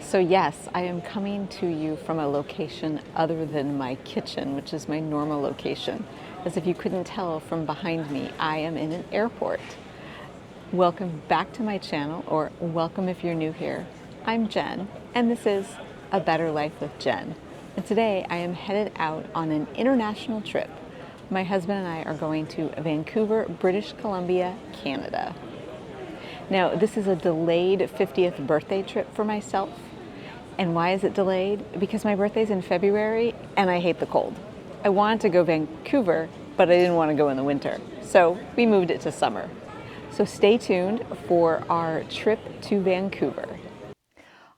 So yes, I am coming to you from a location other than my kitchen, which is my normal location. As if you couldn't tell from behind me, I am in an airport. Welcome back to my channel, or welcome if you're new here. I'm Jen, and this is A Better Life with Jen. And today I am headed out on an international trip. My husband and I are going to Vancouver, British Columbia, Canada. Now, this is a delayed 50th birthday trip for myself. And why is it delayed? Because my birthday's in February and I hate the cold. I wanted to go Vancouver, but I didn't want to go in the winter. So we moved it to summer. So stay tuned for our trip to Vancouver.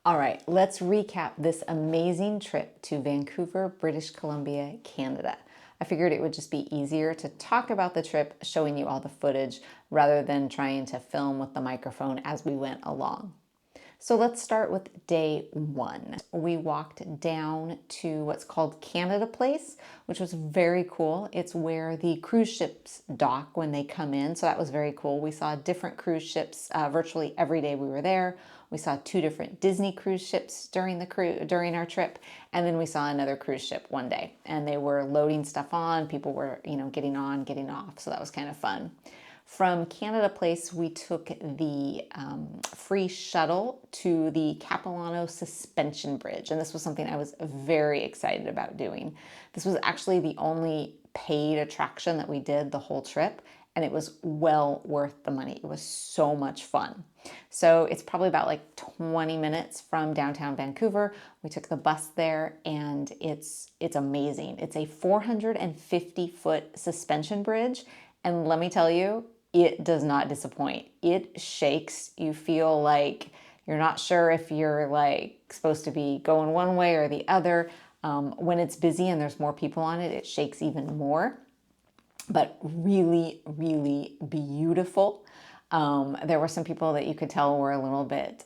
All right, let's recap this amazing trip to Vancouver, British Columbia, Canada. I figured it would just be easier to talk about the trip, showing you all the footage, rather than trying to film with the microphone as we went along. So let's start with day one. We walked down to what's called Canada Place, which was very cool. It's where the cruise ships dock when they come in. So that was very cool. We saw different cruise ships virtually every day we were there. We saw 2 different Disney cruise ships during our trip, and then we saw another cruise ship one day. And they were loading stuff on. People were, getting on, getting off. So that was kind of fun. From Canada Place, we took the free shuttle to the Capilano Suspension Bridge. And this was something I was very excited about doing. This was actually the only paid attraction that we did the whole trip, and it was well worth the money. It was so much fun. So it's probably about like 20 minutes from downtown Vancouver. We took the bus there, and it's amazing. It's a 450-foot suspension bridge, and let me tell you, it does not disappoint. It shakes. You feel like you're not sure if you're like supposed to be going one way or the other. When it's busy and there's more people on it, it shakes even more. But really, really beautiful. There were some people that you could tell were a little bit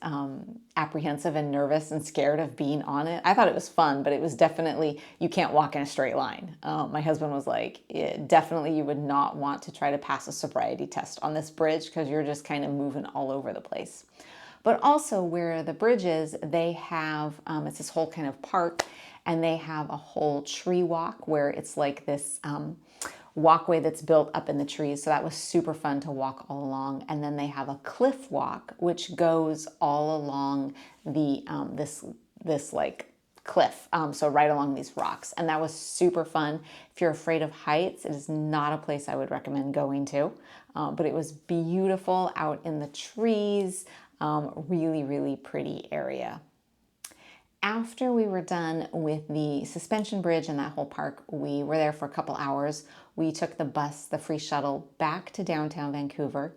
apprehensive and nervous and scared of being on it. I thought it was fun, but it was definitely, you can't walk in a straight line. My husband was like, definitely you would not want to try to pass a sobriety test on this bridge because you're just kind of moving all over the place. But also where the bridge is, they have, it's this whole kind of park, and they have a whole tree walk where it's like this walkway that's built up in the trees. So that was super fun to walk all along. And then they have a cliff walk, which goes all along the this like cliff. So right along these rocks. And that was super fun. If you're afraid of heights, it is not a place I would recommend going to. But it was beautiful out in the trees. Really, really pretty area. After we were done with the suspension bridge and that whole park, we were there for a couple hours. We took the bus, the free shuttle, back to downtown Vancouver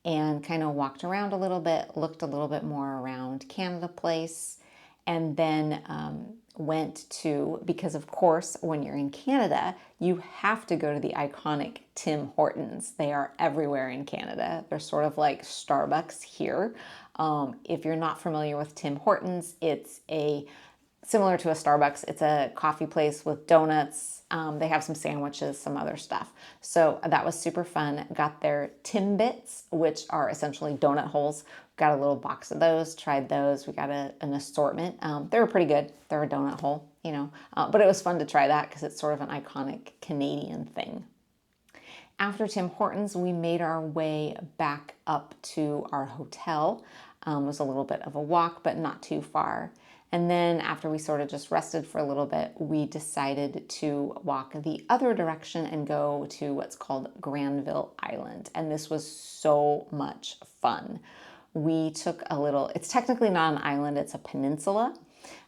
and kind of walked around a little bit, looked a little bit more around Canada Place, and then went to, because of course, when you're in Canada, you have to go to the iconic Tim Hortons. They are everywhere in Canada. They're sort of like Starbucks here. If you're not familiar with Tim Hortons, it's similar to a Starbucks. It's a coffee place with donuts. They have some sandwiches, some other stuff. So that was super fun. Got their Timbits, which are essentially donut holes. Got a little box of those, tried those. We got an assortment. They were pretty good. They're a donut hole, but it was fun to try that because it's sort of an iconic Canadian thing. After Tim Hortons, we made our way back up to our hotel. It was a little bit of a walk, but not too far. And then after we sort of just rested for a little bit, we decided to walk the other direction and go to what's called Granville Island. And this was so much fun. We took it's technically not an island, it's a peninsula.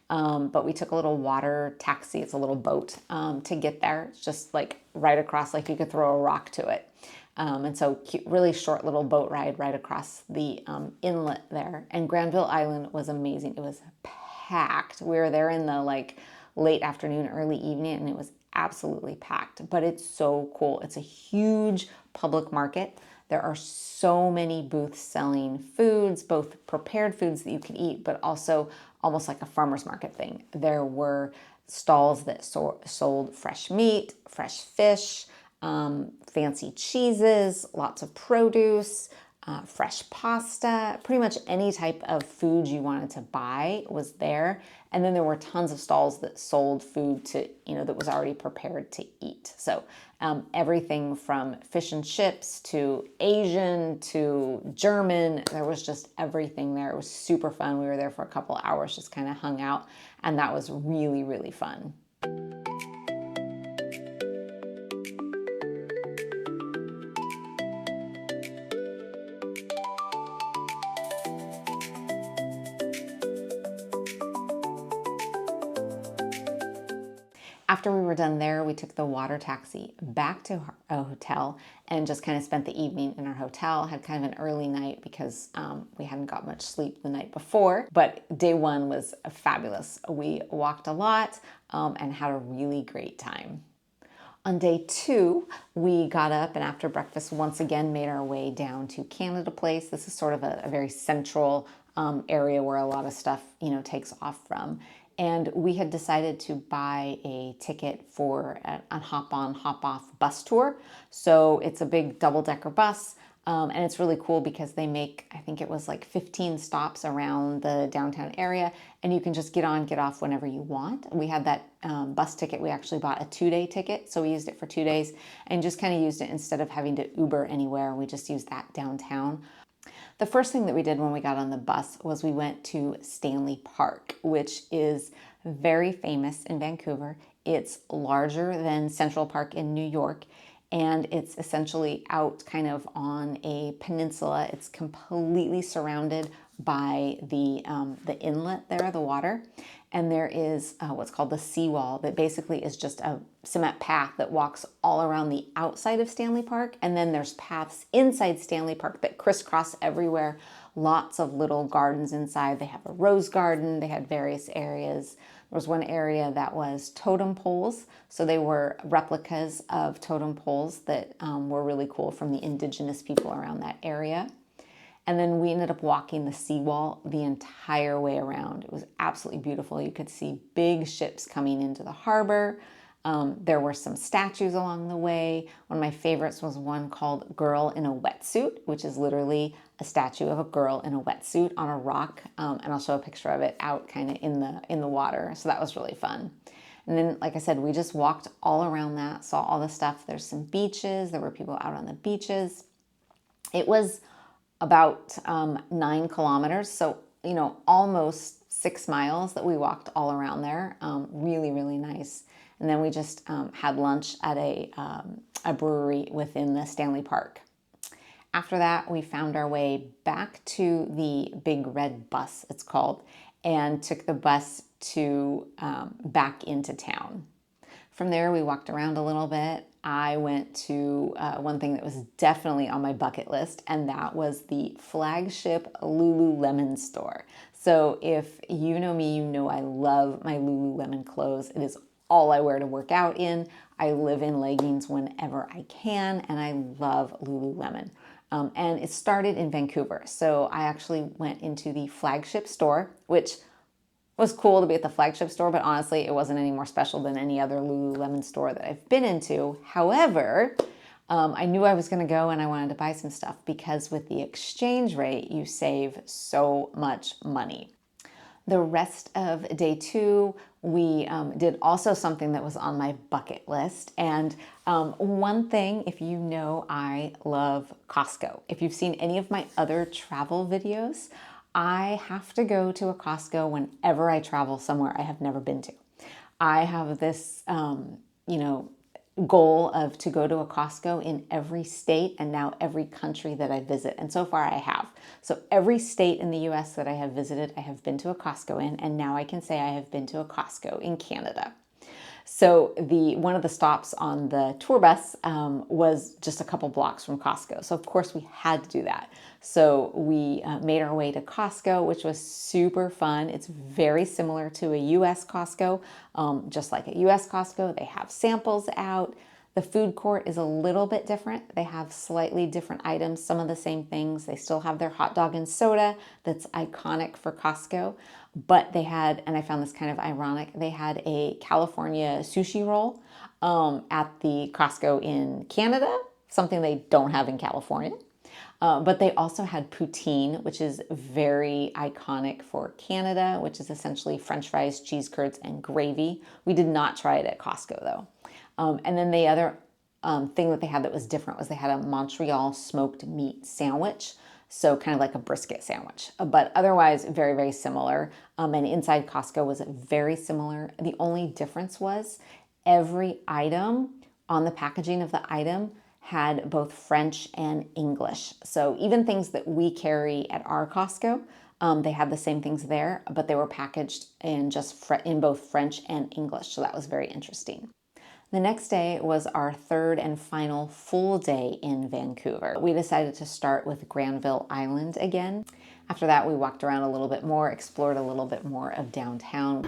But we took a little water taxi, it's a little boat, to get there. It's just like right across, like you could throw a rock to it. And so really short little boat ride right across the inlet there. And Granville Island was amazing. It was packed. We were there in the like late afternoon, early evening, and it was absolutely packed. But it's so cool. It's a huge public market. There are so many booths selling foods, both prepared foods that you can eat, but also almost like a farmer's market thing. There were stalls that sold fresh meat, fresh fish, fancy cheeses, lots of produce, fresh pasta, pretty much any type of food you wanted to buy was there. And then there were tons of stalls that sold food to, that was already prepared to eat. So everything from fish and chips to Asian to German, there was just everything there. It was super fun. We were there for a couple of hours, just kind of hung out, and that was really, really fun. After we were done there, we took the water taxi back to a hotel and just kind of spent the evening in our hotel. Had kind of an early night because we hadn't got much sleep the night before. But day one was fabulous. We walked a lot and had a really great time. On day two, we got up and after breakfast once again made our way down to Canada Place. This is sort of a very central area where a lot of stuff, takes off from. And we had decided to buy a ticket for a hop-on, hop-off bus tour. So it's a big double-decker bus, and it's really cool because they make, I think it was like 15 stops around the downtown area, and you can just get on, get off whenever you want. We had that bus ticket. We actually bought a 2-day ticket, so we used it for 2 days and just kind of used it instead of having to Uber anywhere. We just used that downtown. The first thing that we did when we got on the bus was we went to Stanley Park, which is very famous in Vancouver. It's larger than Central Park in New York, and it's essentially out kind of on a peninsula. It's completely surrounded by the inlet there, the water. And there is what's called the seawall that basically is just a cement path that walks all around the outside of Stanley Park. And then there's paths inside Stanley Park that crisscross everywhere. Lots of little gardens inside. They have a rose garden. They had various areas. There was one area that was totem poles. So they were replicas of totem poles that were really cool from the indigenous people around that area. And then we ended up walking the seawall the entire way around. It was absolutely beautiful. You could see big ships coming into the harbor. There were some statues along the way. One of my favorites was one called Girl in a Wetsuit, which is literally a statue of a girl in a wetsuit on a rock. And I'll show a picture of it out kind of in the water. So that was really fun. And then, like I said, we just walked all around that, saw all the stuff. There's some beaches. There were people out on the beaches. It was about 9 kilometers, so almost 6 miles that we walked all around there. Really, really nice. And then we just had lunch at a brewery within the Stanley Park. After that, we found our way back to the Big Red Bus, it's called, and took the bus to back into town. From there, we walked around a little bit. I went to one thing that was definitely on my bucket list, and that was the flagship Lululemon store. So if you know me, you know I love my Lululemon clothes. It is all I wear to work out in. I live in leggings whenever I can, and I love Lululemon. And it started in Vancouver. So I actually went into the flagship store, which was cool to be at the flagship store, but honestly, it wasn't any more special than any other Lululemon store that I've been into. However, I knew I was going to go and I wanted to buy some stuff because with the exchange rate, you save so much money. The rest of day two, we did also something that was on my bucket list. And one thing, if you know, I love Costco. If you've seen any of my other travel videos, I have to go to a Costco whenever I travel somewhere I have never been to. I have this, goal of to go to a Costco in every state and now every country that I visit. And so far I have. So every state in the US that I have visited, I have been to a Costco in, and now I can say I have been to a Costco in Canada. So one of the stops on the tour bus was just a couple blocks from Costco. So of course we had to do that. So we made our way to Costco, which was super fun. It's very similar to a US Costco. Just like a US Costco, they have samples out. The food court is a little bit different. They have slightly different items, some of the same things. They still have their hot dog and soda that's iconic for Costco. But they had, and I found this kind of ironic, they had a California sushi roll at the Costco in Canada, something they don't have in California. But they also had poutine, which is very iconic for Canada, which is essentially French fries, cheese curds, and gravy. We did not try it at Costco though. And then the other thing that they had that was different was they had a Montreal smoked meat sandwich. So kind of like a brisket sandwich, but otherwise very, very similar. And inside Costco was very similar. The only difference was every item on the packaging of the item had both French and English. So even things that we carry at our Costco, they had the same things there, but they were packaged in in both French and English. So that was very interesting. The next day was our third and final full day in Vancouver. We decided to start with Granville Island again. After that, we walked around a little bit more, explored a little bit more of downtown.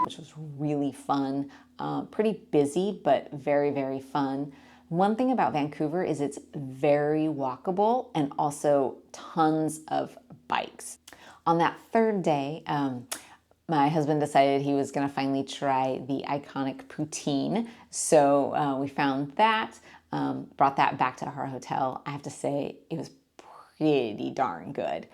Which was really fun, pretty busy, but very, very fun. One thing about Vancouver is it's very walkable and also tons of bikes. On that third day, my husband decided he was going to finally try the iconic poutine. So we found that, brought that back to our hotel. I have to say it was pretty darn good.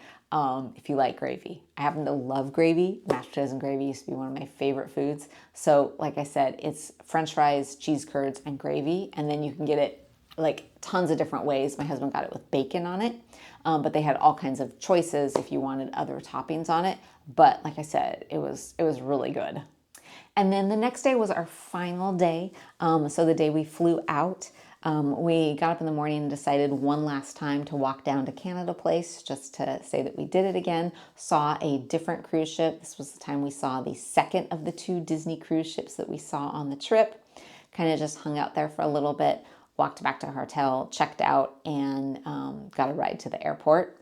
If you like gravy. I happen to love gravy. Mashed potatoes and gravy used to be one of my favorite foods. So like I said, it's French fries, cheese curds, and gravy. And then you can get it like tons of different ways. My husband got it with bacon on it. But they had all kinds of choices if you wanted other toppings on it. But like I said, it was really good. And then the next day was our final day. So the day we flew out. We got up in the morning and decided one last time to walk down to Canada Place just to say that we did it again. Saw a different cruise ship. This was the time we saw the second of the 2 Disney cruise ships that we saw on the trip. Kind of just hung out there for a little bit, walked back to our hotel, checked out, and got a ride to the airport.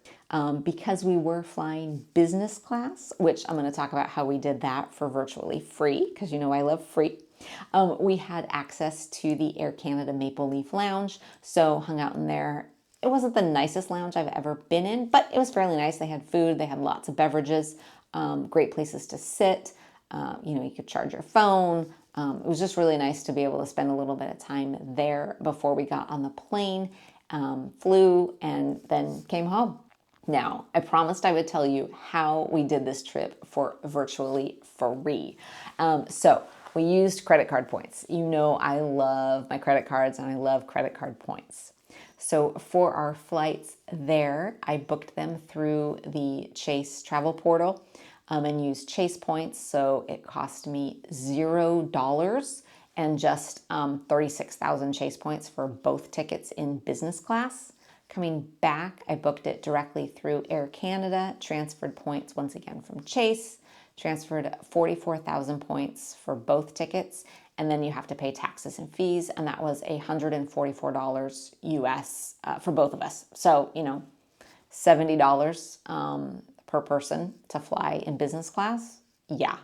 Because we were flying business class, which I'm going to talk about how we did that for virtually free, because you know I love free. We had access to the Air Canada Maple Leaf Lounge, so hung out in there. It wasn't the nicest lounge I've ever been in, but it was fairly nice. They had food, they had lots of beverages, great places to sit. You could charge your phone. It was just really nice to be able to spend a little bit of time there before we got on the plane, flew, and then came home. Now, I promised I would tell you how we did this trip for virtually free. So we used credit card points. You know I love my credit cards and I love credit card points. So for our flights there, I booked them through the Chase travel portal and used Chase points. So it cost me $0 and just 36,000 Chase points for both tickets in business class. Coming back, I booked it directly through Air Canada, transferred points once again from Chase, transferred 44,000 points for both tickets, and then you have to pay taxes and fees, and that was $144 US for both of us. So, $70 per person to fly in business class. Yeah.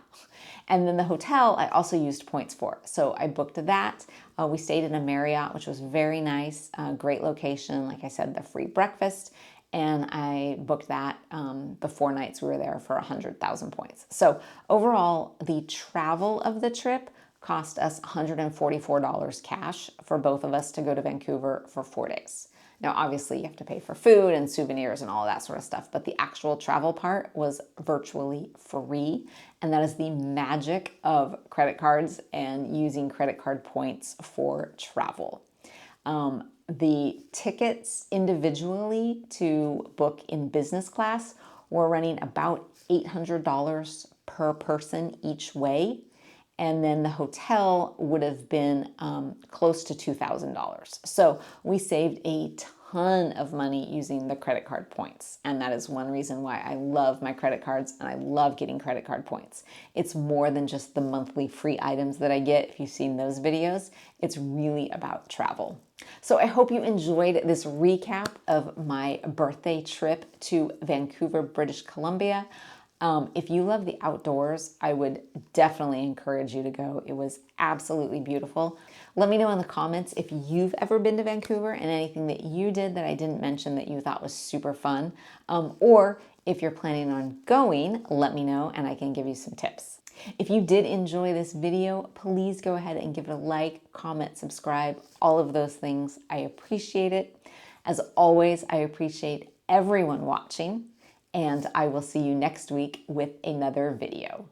And then the hotel, I also used points for. So I booked that. We stayed in a Marriott, which was very nice, great location. Like I said, the free breakfast. And I booked that the 4 nights we were there for 100,000 points. So overall, the travel of the trip cost us $144 cash for both of us to go to Vancouver for 4 days. Now, obviously, you have to pay for food and souvenirs and all that sort of stuff, but the actual travel part was virtually free, and that is the magic of credit cards and using credit card points for travel. The tickets individually to book in business class were running about $800 per person each way. And then the hotel would have been close to $2,000. So we saved a ton of money using the credit card points. And that is one reason why I love my credit cards and I love getting credit card points. It's more than just the monthly free items that I get. If you've seen those videos, it's really about travel. So I hope you enjoyed this recap of my birthday trip to Vancouver, British Columbia. If you love the outdoors, I would definitely encourage you to go. It was absolutely beautiful. Let me know in the comments if you've ever been to Vancouver and anything that you did that I didn't mention that you thought was super fun. Or if you're planning on going, let me know and I can give you some tips. If you did enjoy this video, please go ahead and give it a like, comment, subscribe, all of those things. I appreciate it. As always, I appreciate everyone watching, and I will see you next week with another video.